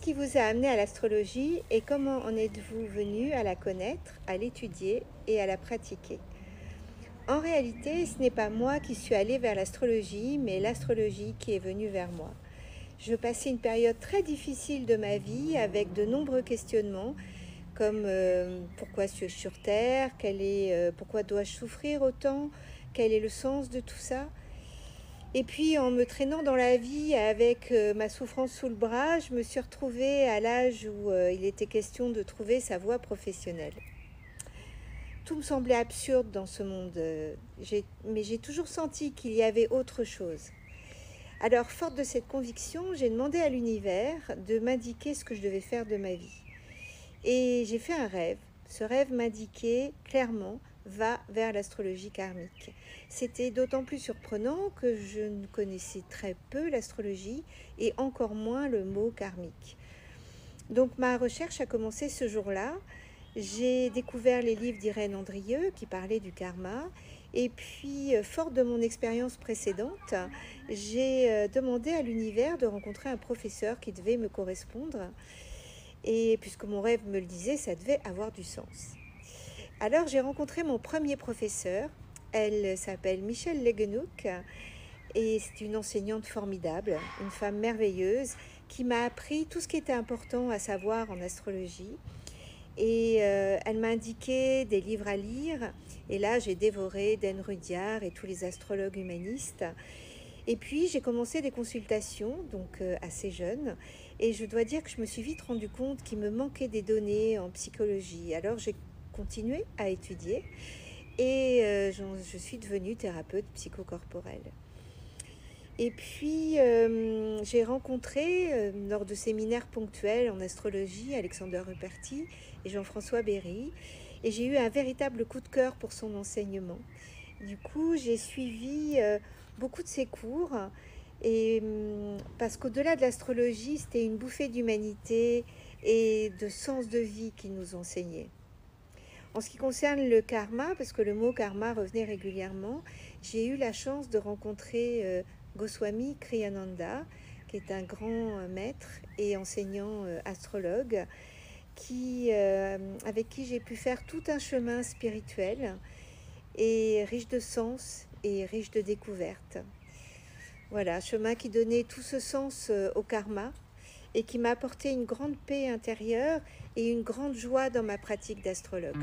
qui vous a amené à l'astrologie et comment en êtes-vous venu à la connaître, à l'étudier et à la pratiquer? En réalité, ce n'est pas moi qui suis allée vers l'astrologie, mais l'astrologie qui est venue vers moi. Je passais une période très difficile de ma vie avec de nombreux questionnements, comme pourquoi suis-je sur Terre, pourquoi dois-je souffrir autant, quel est le sens de tout ça. Et puis en me traînant dans la vie avec ma souffrance sous le bras, je me suis retrouvée à l'âge où il était question de trouver sa voie professionnelle. Tout me semblait absurde dans ce monde, mais j'ai toujours senti qu'il y avait autre chose. Alors, forte de cette conviction, j'ai demandé à l'univers de m'indiquer ce que je devais faire de ma vie. Et j'ai fait un rêve. Ce rêve m'indiquait clairement: va vers l'astrologie karmique. C'était d'autant plus surprenant que je ne connaissais très peu l'astrologie et encore moins le mot karmique. Donc ma recherche a commencé ce jour-là. J'ai découvert les livres d'Irène Andrieux qui parlaient du karma. Et puis, forte de mon expérience précédente, j'ai demandé à l'univers de rencontrer un professeur qui devait me correspondre. Et puisque mon rêve me le disait, ça devait avoir du sens. Alors j'ai rencontré mon premier professeur. Elle s'appelle Michèle Leguenouc et c'est une enseignante formidable, une femme merveilleuse qui m'a appris tout ce qui était important à savoir en astrologie. Et elle m'a indiqué des livres à lire. Et là, j'ai dévoré Dan Rudyard et tous les astrologues humanistes. Et puis, j'ai commencé des consultations, donc assez jeune. Et je dois dire que je me suis vite rendu compte qu'il me manquait des données en psychologie. Alors, j'ai continué à étudier et je suis devenue thérapeute psychocorporelle. Et puis, j'ai rencontré, lors de séminaires ponctuels en astrologie, Alexander Ruperti et Jean-François Berry. Et j'ai eu un véritable coup de cœur pour son enseignement. Du coup, j'ai suivi beaucoup de ses cours. Et parce qu'au-delà de l'astrologie, c'était une bouffée d'humanité et de sens de vie qu'il nous enseignait. En ce qui concerne le karma, parce que le mot karma revenait régulièrement, j'ai eu la chance de rencontrer Goswami Kriyananda, qui est un grand maître et enseignant astrologue, avec qui j'ai pu faire tout un chemin spirituel et riche de sens et riche de découvertes. Voilà, chemin qui donnait tout ce sens au karma et qui m'a apporté une grande paix intérieure et une grande joie dans ma pratique d'astrologue.